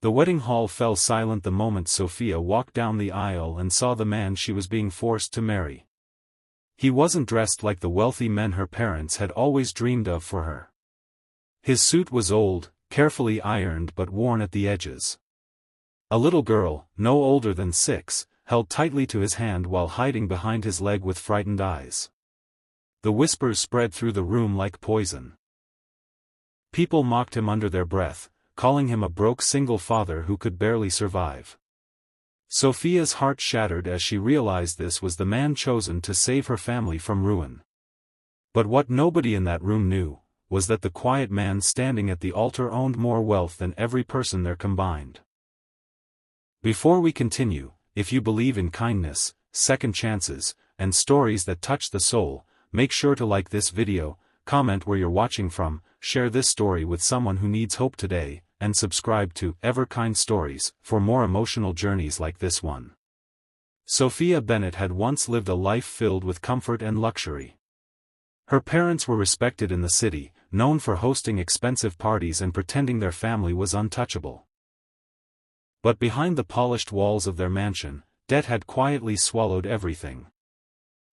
The wedding hall fell silent the moment Sophia walked down the aisle and saw the man she was being forced to marry. He wasn't dressed like the wealthy men her parents had always dreamed of for her. His suit was old, carefully ironed but worn at the edges. A little girl, no older than 6, held tightly to his hand while hiding behind his leg with frightened eyes. The whispers spread through the room like poison. People mocked him under their breath, calling him a broke single father who could barely survive. Sophia's heart shattered as she realized this was the man chosen to save her family from ruin. But what nobody in that room knew was that the quiet man standing at the altar owned more wealth than every person there combined. Before we continue, if you believe in kindness, second chances, and stories that touch the soul, make sure to like this video, comment where you're watching from, share this story with someone who needs hope today, and subscribe to Everkind Stories for more emotional journeys like this one. Sophia Bennett had once lived a life filled with comfort and luxury. Her parents were respected in the city, known for hosting expensive parties and pretending their family was untouchable. But behind the polished walls of their mansion, debt had quietly swallowed everything.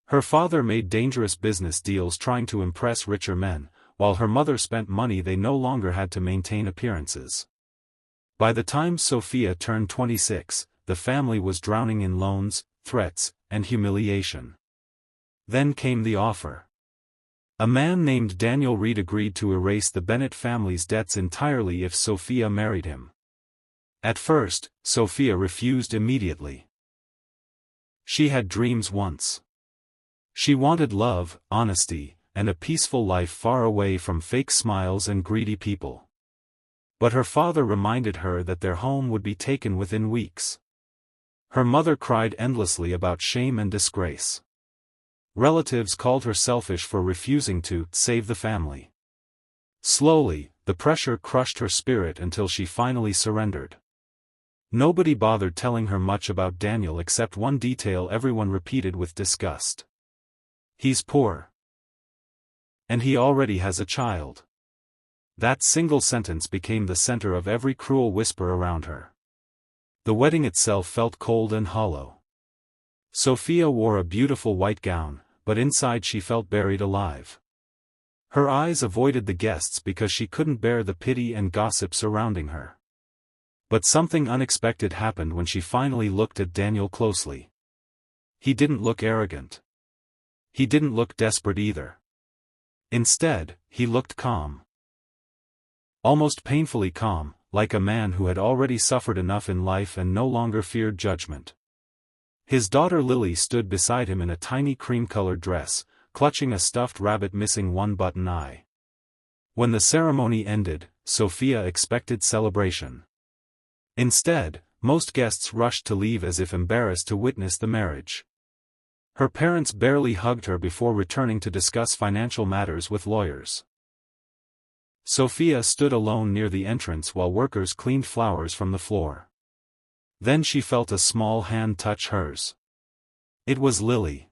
Her father made dangerous business deals trying to impress richer men, while her mother spent money they no longer had to maintain appearances. By the time Sophia turned 26, the family was drowning in loans, threats, and humiliation. Then came the offer. A man named Daniel Reed agreed to erase the Bennett family's debts entirely if Sophia married him. At first, Sophia refused immediately. She had dreams once. She wanted love, honesty, and a peaceful life far away from fake smiles and greedy people. But her father reminded her that their home would be taken within weeks. Her mother cried endlessly about shame and disgrace. Relatives called her selfish for refusing to save the family. Slowly, the pressure crushed her spirit until she finally surrendered. Nobody bothered telling her much about Daniel except one detail everyone repeated with disgust. He's poor. And he already has a child. That single sentence became the center of every cruel whisper around her. The wedding itself felt cold and hollow. Sophia wore a beautiful white gown, but inside she felt buried alive. Her eyes avoided the guests because she couldn't bear the pity and gossip surrounding her. But something unexpected happened when she finally looked at Daniel closely. He didn't look arrogant. He didn't look desperate either. Instead, he looked calm. Almost painfully calm, like a man who had already suffered enough in life and no longer feared judgment. His daughter Lily stood beside him in a tiny cream-colored dress, clutching a stuffed rabbit missing one button eye. When the ceremony ended, Sophia expected celebration. Instead, most guests rushed to leave as if embarrassed to witness the marriage. Her parents barely hugged her before returning to discuss financial matters with lawyers. Sophia stood alone near the entrance while workers cleaned flowers from the floor. Then she felt a small hand touch hers. It was Lily.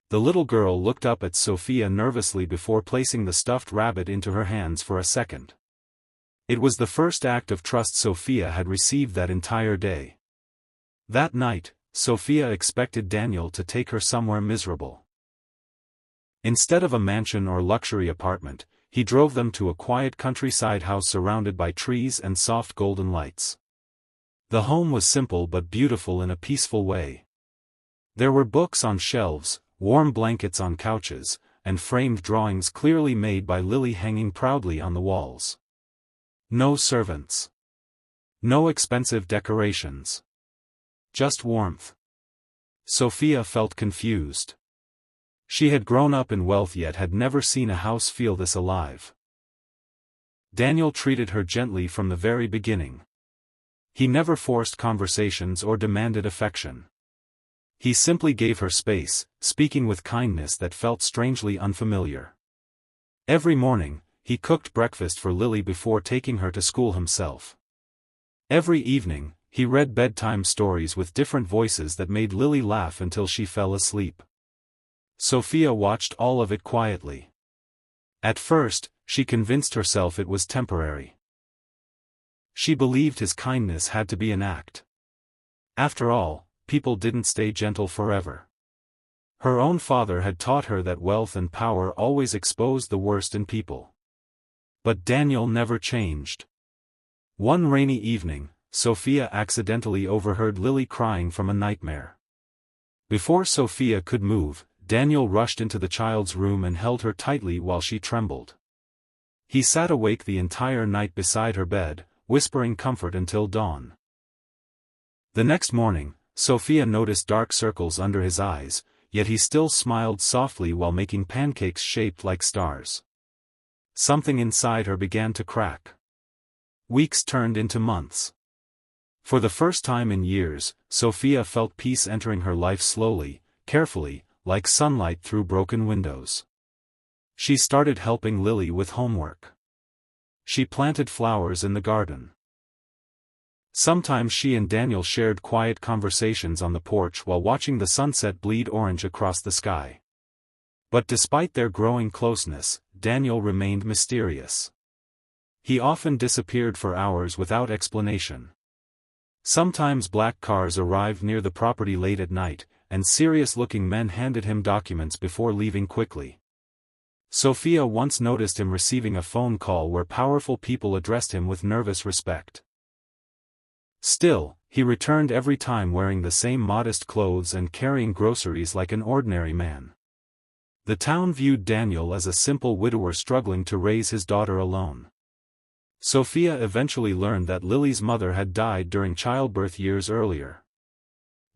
The little girl looked up at Sophia nervously before placing the stuffed rabbit into her hands for a second. It was the first act of trust Sophia had received that entire day. That night, Sophia expected Daniel to take her somewhere miserable. Instead of a mansion or luxury apartment, he drove them to a quiet countryside house surrounded by trees and soft golden lights. The home was simple but beautiful in a peaceful way. There were books on shelves, warm blankets on couches, and framed drawings clearly made by Lily hanging proudly on the walls. No servants. No expensive decorations. Just warmth. Sophia felt confused. She had grown up in wealth yet had never seen a house feel this alive. Daniel treated her gently from the very beginning. He never forced conversations or demanded affection. He simply gave her space, speaking with kindness that felt strangely unfamiliar. Every morning, he cooked breakfast for Lily before taking her to school himself. Every evening, he read bedtime stories with different voices that made Lily laugh until she fell asleep. Sophia watched all of it quietly. At first, she convinced herself it was temporary. She believed his kindness had to be an act. After all, people didn't stay gentle forever. Her own father had taught her that wealth and power always expose the worst in people. But Daniel never changed. One rainy evening, Sophia accidentally overheard Lily crying from a nightmare. Before Sophia could move, Daniel rushed into the child's room and held her tightly while she trembled. He sat awake the entire night beside her bed, whispering comfort until dawn. The next morning, Sophia noticed dark circles under his eyes, yet he still smiled softly while making pancakes shaped like stars. Something inside her began to crack. Weeks turned into months. For the first time in years, Sophia felt peace entering her life slowly, carefully, like sunlight through broken windows. She started helping Lily with homework. She planted flowers in the garden. Sometimes she and Daniel shared quiet conversations on the porch while watching the sunset bleed orange across the sky. But despite their growing closeness, Daniel remained mysterious. He often disappeared for hours without explanation. Sometimes black cars arrived near the property late at night, and serious-looking men handed him documents before leaving quickly. Sophia once noticed him receiving a phone call where powerful people addressed him with nervous respect. Still, he returned every time wearing the same modest clothes and carrying groceries like an ordinary man. The town viewed Daniel as a simple widower struggling to raise his daughter alone. Sophia eventually learned that Lily's mother had died during childbirth years earlier.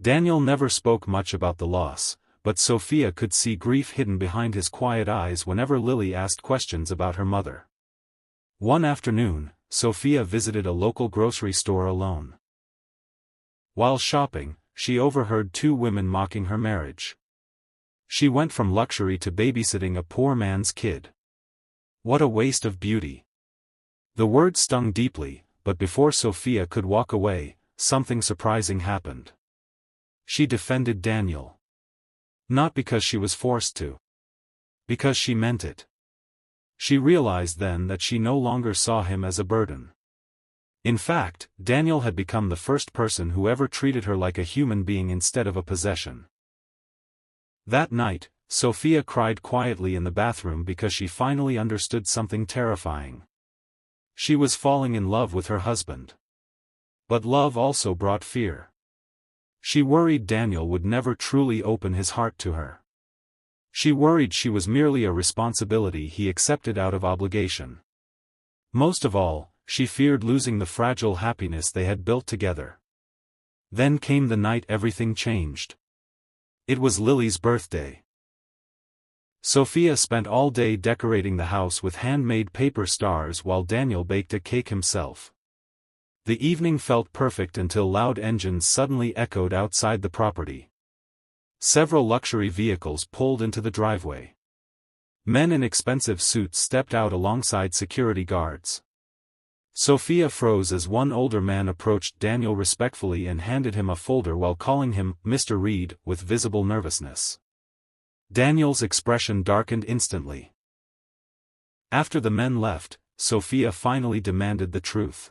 Daniel never spoke much about the loss, but Sophia could see grief hidden behind his quiet eyes whenever Lily asked questions about her mother. One afternoon, Sophia visited a local grocery store alone. While shopping, she overheard two women mocking her marriage. She went from luxury to babysitting a poor man's kid. What a waste of beauty. The words stung deeply, but before Sophia could walk away, something surprising happened. She defended Daniel. Not because she was forced to. Because she meant it. She realized then that she no longer saw him as a burden. In fact, Daniel had become the first person who ever treated her like a human being instead of a possession. That night, Sophia cried quietly in the bathroom because she finally understood something terrifying. She was falling in love with her husband. But love also brought fear. She worried Daniel would never truly open his heart to her. She worried she was merely a responsibility he accepted out of obligation. Most of all, she feared losing the fragile happiness they had built together. Then came the night everything changed. It was Lily's birthday. Sophia spent all day decorating the house with handmade paper stars while Daniel baked a cake himself. The evening felt perfect until loud engines suddenly echoed outside the property. Several luxury vehicles pulled into the driveway. Men in expensive suits stepped out alongside security guards. Sophia froze as one older man approached Daniel respectfully and handed him a folder while calling him Mr. Reed with visible nervousness. Daniel's expression darkened instantly. After the men left, Sophia finally demanded the truth.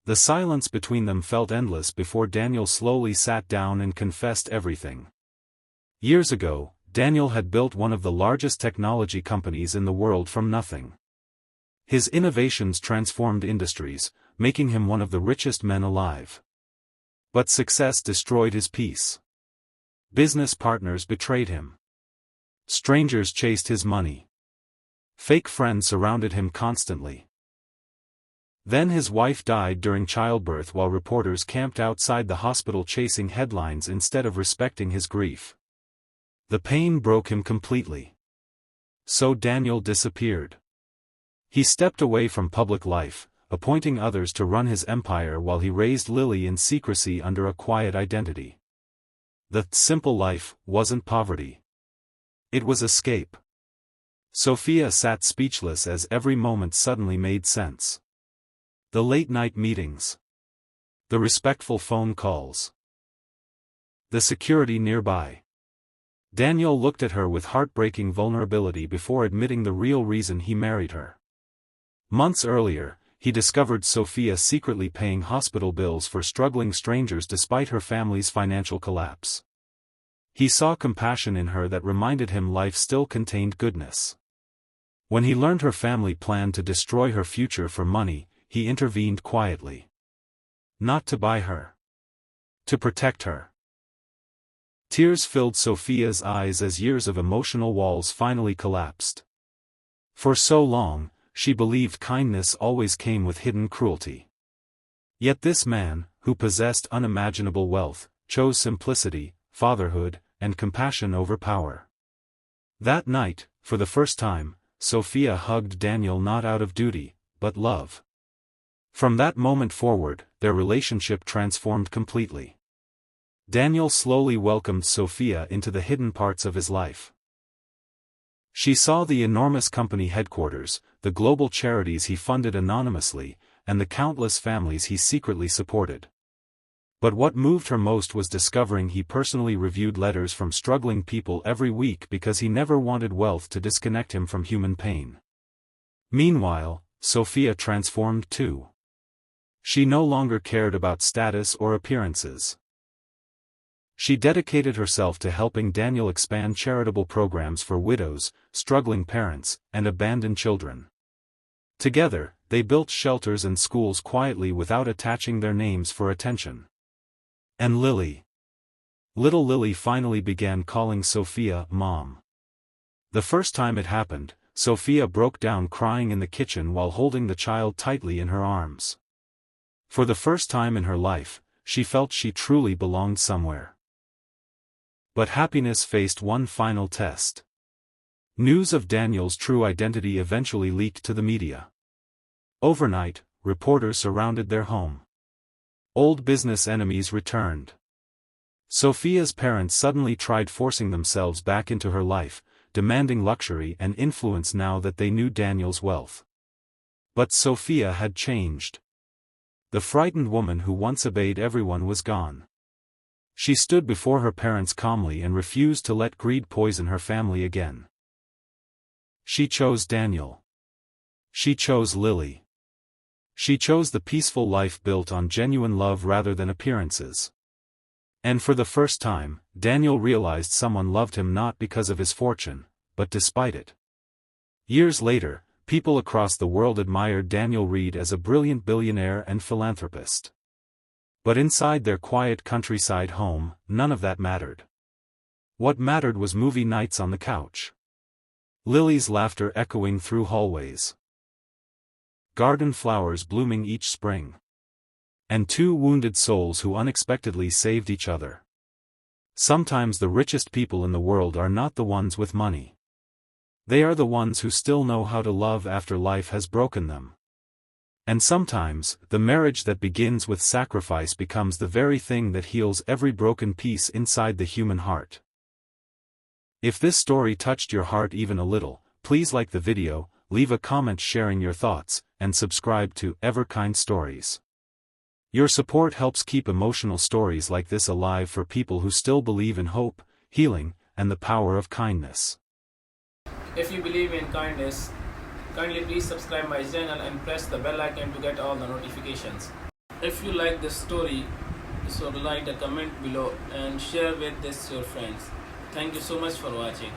The silence between them felt endless before Daniel slowly sat down and confessed everything. Years ago, Daniel had built one of the largest technology companies in the world from nothing. His innovations transformed industries, making him one of the richest men alive. But success destroyed his peace. Business partners betrayed him. Strangers chased his money. Fake friends surrounded him constantly. Then his wife died during childbirth while reporters camped outside the hospital chasing headlines instead of respecting his grief. The pain broke him completely. So Daniel disappeared. He stepped away from public life, appointing others to run his empire while he raised Lily in secrecy under a quiet identity. The simple life wasn't poverty. It was escape. Sophia sat speechless as every moment suddenly made sense. The late-night meetings. The respectful phone calls. The security nearby. Daniel looked at her with heartbreaking vulnerability before admitting the real reason he married her. Months earlier, he discovered Sophia secretly paying hospital bills for struggling strangers despite her family's financial collapse. He saw compassion in her that reminded him life still contained goodness. When he learned her family planned to destroy her future for money, he intervened quietly. Not to buy her. To protect her. Tears filled Sophia's eyes as years of emotional walls finally collapsed. For so long, she believed kindness always came with hidden cruelty. Yet this man, who possessed unimaginable wealth, chose simplicity, fatherhood, and compassion over power. That night, for the first time, Sophia hugged Daniel not out of duty, but love. From that moment forward, their relationship transformed completely. Daniel slowly welcomed Sophia into the hidden parts of his life. She saw the enormous company headquarters, the global charities he funded anonymously, and the countless families he secretly supported. But what moved her most was discovering he personally reviewed letters from struggling people every week because he never wanted wealth to disconnect him from human pain. Meanwhile, Sophia transformed too. She no longer cared about status or appearances. She dedicated herself to helping Daniel expand charitable programs for widows, struggling parents, and abandoned children. Together, they built shelters and schools quietly without attaching their names for attention. And Lily. Little Lily finally began calling Sophia Mom. The first time it happened, Sophia broke down crying in the kitchen while holding the child tightly in her arms. For the first time in her life, she felt she truly belonged somewhere. But happiness faced one final test. News of Daniel's true identity eventually leaked to the media. Overnight, reporters surrounded their home. Old business enemies returned. Sophia's parents suddenly tried forcing themselves back into her life, demanding luxury and influence now that they knew Daniel's wealth. But Sophia had changed. The frightened woman who once obeyed everyone was gone. She stood before her parents calmly and refused to let greed poison her family again. She chose Daniel. She chose Lily. She chose the peaceful life built on genuine love rather than appearances. And for the first time, Daniel realized someone loved him not because of his fortune, but despite it. Years later, people across the world admired Daniel Reed as a brilliant billionaire and philanthropist. But inside their quiet countryside home, none of that mattered. What mattered was movie nights on the couch. Lily's laughter echoing through hallways. Garden flowers blooming each spring. And two wounded souls who unexpectedly saved each other. Sometimes the richest people in the world are not the ones with money. They are the ones who still know how to love after life has broken them. And sometimes, the marriage that begins with sacrifice becomes the very thing that heals every broken piece inside the human heart. If this story touched your heart even a little, please like the video, leave a comment sharing your thoughts, and subscribe to Everkind Stories. Your support helps keep emotional stories like this alive for people who still believe in hope, healing, and the power of kindness. If you believe in kindness, kindly please subscribe my channel and press the bell icon to get all the notifications. If you like this story, so write a comment below and share with this your friends. Thank you so much for watching.